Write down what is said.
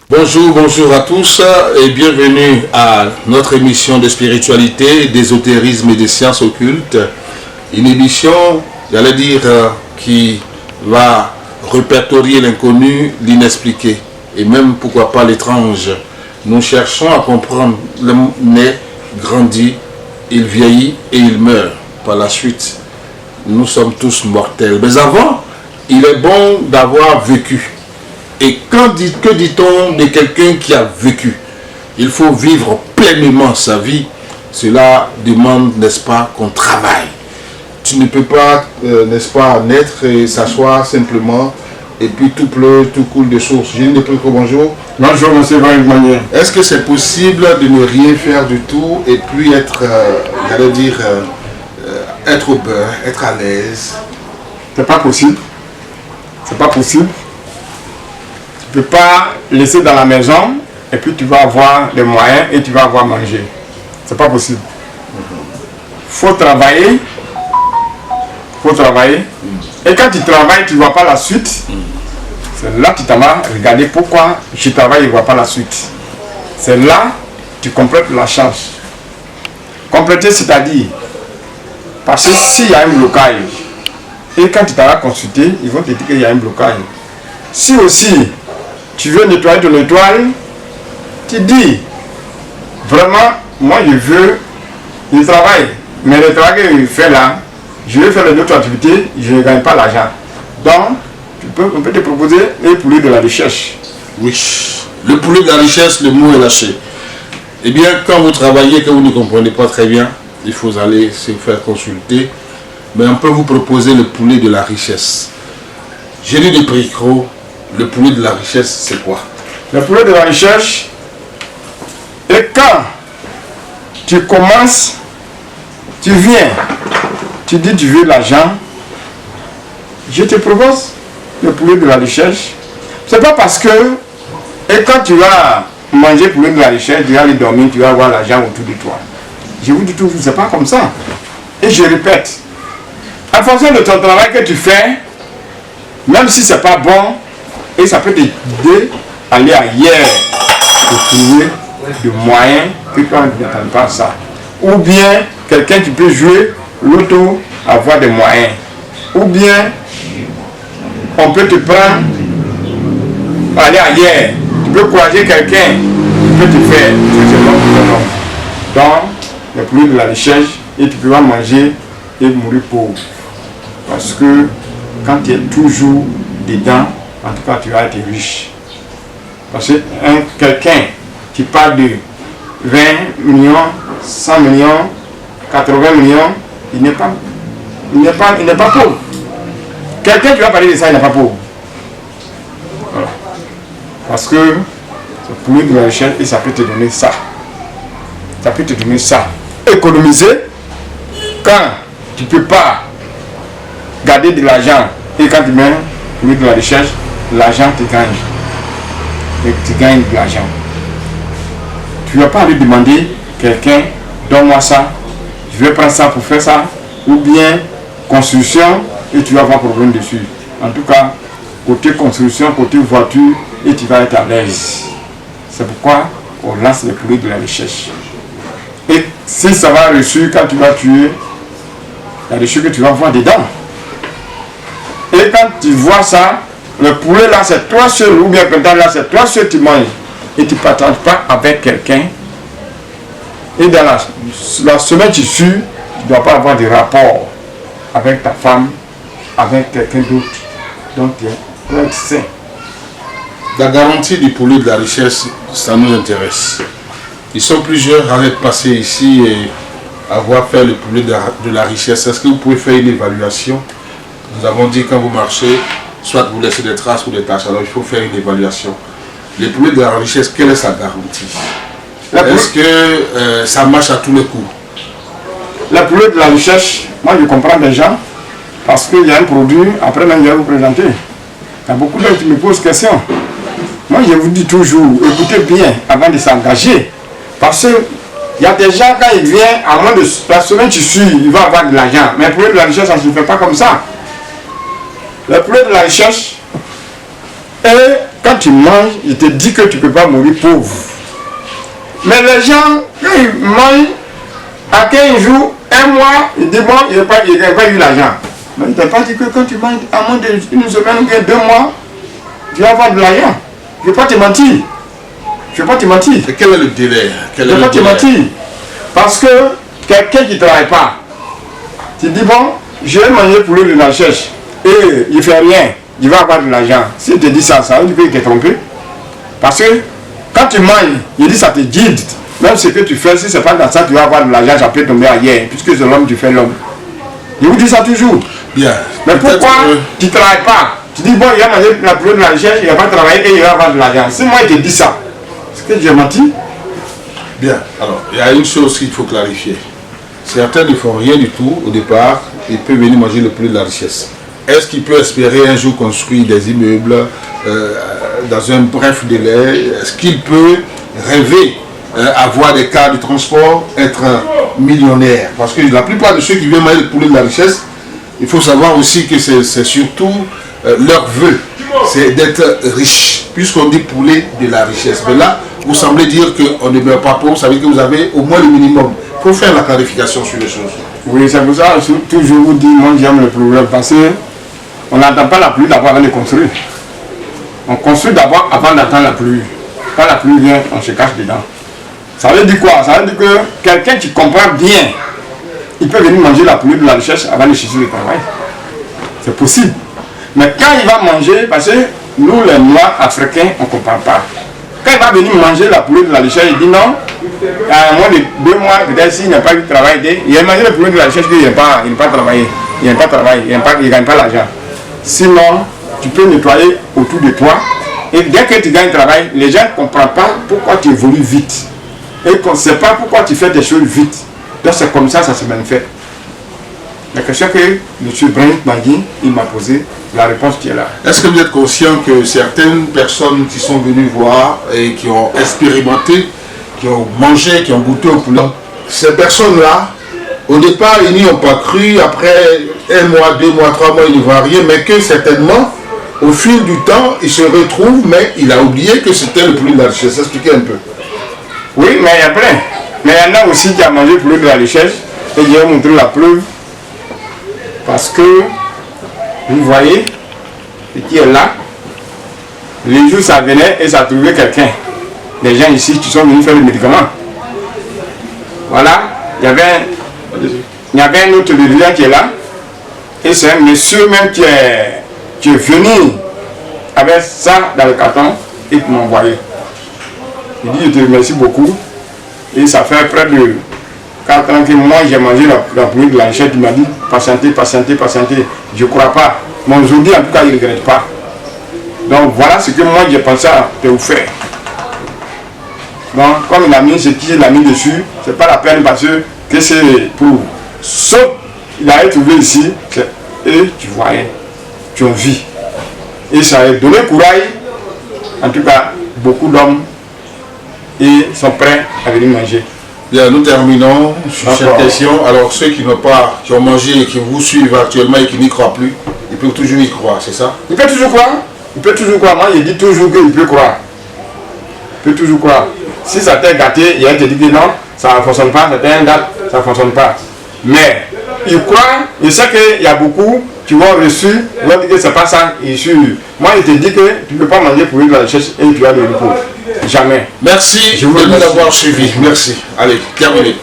Bonjour, bonjour à tous et bienvenue à notre émission de spiritualité, d'ésotérisme et des sciences occultes. Une émission, j'allais dire, qui va répertorier l'inconnu, l'inexpliqué et même, pourquoi pas, l'étrange. Nous cherchons à comprendre. L'homme naît, grandit, il vieillit et il meurt. Par la suite, nous sommes tous mortels. Mais avant, il est bon d'avoir vécu. Et que dit-on de quelqu'un qui a vécu? Il faut vivre pleinement sa vie. Cela demande, n'est-ce pas, qu'on travaille. Tu ne peux pas, n'est-ce pas, naître et s'asseoir simplement et puis tout pleut, tout coule de source. J'ai une époque, bonjour. Bonjour, monsieur Van. Est-ce que c'est possible de ne rien faire du tout et puis être, j'allais dire, être au beurre, être à l'aise? C'est pas possible. C'est pas possible. Tu ne peux pas laisser dans la maison et puis tu vas avoir les moyens et tu vas avoir manger. C'est pas possible. Faut travailler. Faut travailler. Et quand tu travailles, tu ne vois pas la suite. C'est là que tu t'en vas regarder pourquoi je travaille et je ne vois pas la suite. C'est là que tu complètes la charge. Compléter, c'est-à-dire, parce que s'il y a un blocage, et quand tu t'en consulter, ils vont te dire qu'il y a un blocage. Si aussi tu veux nettoyer ton étoile, tu dis, vraiment, moi je veux le travail, mais le travail que je fais là, je vais faire une autre activité, je ne gagne pas l'argent. Donc, on peut te proposer le poulet de la recherche. Oui, le poulet de la richesse, le mot est lâché. Eh bien, quand vous travaillez, que vous ne comprenez pas très bien, il faut aller se faire consulter. Mais on peut vous proposer le poulet de la richesse. J'ai lu des micro, le poulet de la richesse, c'est quoi? Le poulet de la recherche, et quand tu commences, tu viens, tu dis tu veux l'argent, je te propose le poulet de la recherche. C'est pas parce que, et quand tu vas manger le poulet de la recherche, tu vas aller dormir, tu vas avoir l'argent autour de toi. Je vous dis tout, c'est pas comme ça. Et je répète, en fonction de ton travail que tu fais, même si c'est pas bon, et ça peut t'aider à aller ailleurs pour trouver des moyens que tu n'attends pas ça. Ou bien, quelqu'un qui peut jouer l'auto, avoir des moyens. Ou bien, on peut te prendre, aller ailleurs. Tu peux croiser quelqu'un qui peut te faire. Donc, il y a plus de la recherche et tu peux pas manger et mourir pauvre. Parce que quand tu es toujours dedans, en tout cas tu vas être riche. Parce que quelqu'un qui parle de 20 millions, 100 millions, 80 millions, il n'est pas pauvre. Quelqu'un qui va parler de ça, il n'est pas pauvre. Voilà. Parce que c'est pour de la recherche et ça peut te donner ça. Ça peut te donner ça. Économiser quand tu ne peux pas garder de l'argent et quand tu mets pour de la recherche, l'argent te gagne. Et tu gagnes de l'argent. Tu ne vas pas aller demander quelqu'un, donne-moi ça, je vais prendre ça pour faire ça, ou bien construction et tu vas avoir problème dessus. En tout cas, côté construction, côté voiture, et tu vas être à l'aise. C'est pourquoi on lance les poulet de la recherche. Et si ça va reçu quand tu vas tuer, il y a des choses que tu vas voir dedans. Et quand tu vois ça, le poulet là c'est toi seul, ou bien pendant là c'est toi seul tu manges. Et tu ne partages pas avec quelqu'un. Et dans la semaine tu suis, tu ne dois pas avoir de rapport avec ta femme, avec quelqu'un d'autre. Donc tu dois être sain. La garantie du poulet de la richesse, ça nous intéresse. Ils sont plusieurs à être passés ici et avoir fait le poulet de la richesse. Est-ce que vous pouvez faire une évaluation? Nous avons dit quand vous marchez, soit vous laissez des traces ou des taches, alors il faut faire une évaluation. Le poulet de la richesse, quelle est sa garantie? Est-ce que ça marche à tous les coups? Le poulet de la recherche, moi je comprends des gens, parce qu'il y a un produit, après même je vais vous présenter. Il y a beaucoup de gens qui me posent question. Moi je vous dis toujours, écoutez bien avant de s'engager. Parce qu'il y a des gens, quand ils viennent, à moins de la semaine tu suis, il va avoir de l'argent. Mais le poulet de la recherche, ça ne se fait pas comme ça. Le poulet de la recherche, et quand tu manges, il te dit que tu ne peux pas mourir pauvre. Mais les gens, quand ils mangent, à 15 jours, 1 mois, ils disent bon, il n'a pas eu l'argent. Mais il ne t'a pas dit que quand tu manges à moins d'une semaine ou bien 2 mois, tu vas avoir de l'argent. Je ne vais pas te mentir. Je ne vais pas te mentir. Et quel est le délai? Je ne vais pas te mentir. Parce que quelqu'un qui ne travaille pas, tu dis bon, je vais manger pour lui de la cherche. Et il ne fait rien. Il va avoir de l'argent. S'il te dit ça, ça veut dire qu'il t'est trompé. Parce que quand tu manges, il dit ça te guide. Même ce que tu fais, si ce n'est pas dans ça, tu vas avoir de l'argent, ça peut tomber ailleurs. Puisque c'est l'homme, tu fais l'homme. Je vous dis ça toujours. Bien. Mais pourquoi tu ne travailles pas? Tu dis bon, il va manger la plus de la recherche, il va pas travailler et il va avoir de l'argent. Si moi il te dit ça, est-ce que j'ai menti? Bien. Alors, il y a une chose qu'il faut clarifier. Certains ne font rien du tout au départ, ils peuvent venir manger le plus de la richesse. Est-ce qu'il peut espérer un jour construire des immeubles dans un bref délai? Est-ce qu'il peut rêver avoir des cars de transport, être millionnaire? Parce que la plupart de ceux qui viennent manger le poulet de la richesse, il faut savoir aussi que c'est surtout leur vœu, c'est d'être riche, puisqu'on dit poulet de la richesse. Mais là, vous semblez dire qu'on ne meurt pas pauvre, ça veut dire que vous avez au moins le minimum. Il faut faire la clarification sur les choses. Oui, c'est pour ça que je vous dis, moi j'aime le problème, parce qu'on n'attend pas la pluie d'abord avant de construire. On construit d'abord avant d'attendre la pluie. Quand la pluie vient, on se cache dedans. Ça veut dire quoi? Ça veut dire que quelqu'un qui comprend bien, il peut venir manger la pluie de la richesse avant de chercher le travail. C'est possible. Mais quand il va manger, parce que nous les Noirs africains, on ne comprend pas. Quand il va venir manger la poulet de la richesse, il dit non, à moins de 2 mois, peut-être s'il n'a pas eu de travail, il a mangé la poulet de la richesse, il n'a pas travaillé, il n'aime pas travailler, il ne gagne pas l'argent. Sinon, tu peux nettoyer autour de toi, et dès que tu gagnes le travail, les gens ne comprennent pas pourquoi tu évolues vite. Et qu'on ne sait pas pourquoi tu fais des choses vite. Donc c'est comme ça, ça se manifeste. La question que M. Brahim Magui, il m'a posée, la réponse qui est là. Est-ce que vous êtes conscient que certaines personnes qui sont venues voir et qui ont expérimenté, qui ont mangé, qui ont goûté au poulet, ces personnes-là, au départ, ils n'y ont pas cru, après 1 mois, 2 mois, 3 mois, ils ne voient rien, mais que certainement, au fil du temps, ils se retrouvent, mais il a oublié que c'était le poulet de la richesse. Expliquez un peu. Oui, mais il y a plein. Mais il y en a aussi qui a mangé le poulet de la richesse, et je vais vous montrer la preuve. Parce que, vous voyez, ce qui est là, les jours ça venait et ça trouvait quelqu'un. Des gens ici qui sont venus faire le médicament. Voilà, il y avait un autre dirigeant qui est là. Et c'est un monsieur même qui est venu avec ça dans le carton et qui m'a envoyé. Il dit, je te remercie beaucoup. Et ça fait près de 4 ans que moi j'ai mangé la poulet de la richesse. Il m'a dit, patientez, patientez, patientez. Je ne crois pas. Mais aujourd'hui, en tout cas, il ne regrette pas. Donc voilà ce que moi j'ai pensé à te vous faire. Donc comme il a mis ce qu'il a mis dessus, c'est pas la peine parce que c'est pour. Sauf il a trouvé ici, et tu voyais, tu en vis. Et ça a donné courage, en tout cas, beaucoup d'hommes et sont prêts à venir manger. Bien, nous terminons sur cette question. Alors ceux qui n'ont pas, qui ont mangé et qui vous suivent actuellement et qui n'y croient plus, ils peuvent toujours y croire, c'est ça? Il peut toujours croire. Il peut toujours croire. Moi, il dit toujours qu'il peut croire. Il peut toujours croire. Si ça t'a gâté, il te dit que non, ça ne fonctionne pas, ça t'a un date, ça ne fonctionne pas. Mais il croit, il sait qu'il y a beaucoup qui vont reçu, ils vont dire que c'est pas ça, il suit. Moi, il te dit que tu ne peux pas manger pour lui de la richesse et tu as le repos. Jamais. Merci de nous avoir suivis. Merci. Allez, terminé.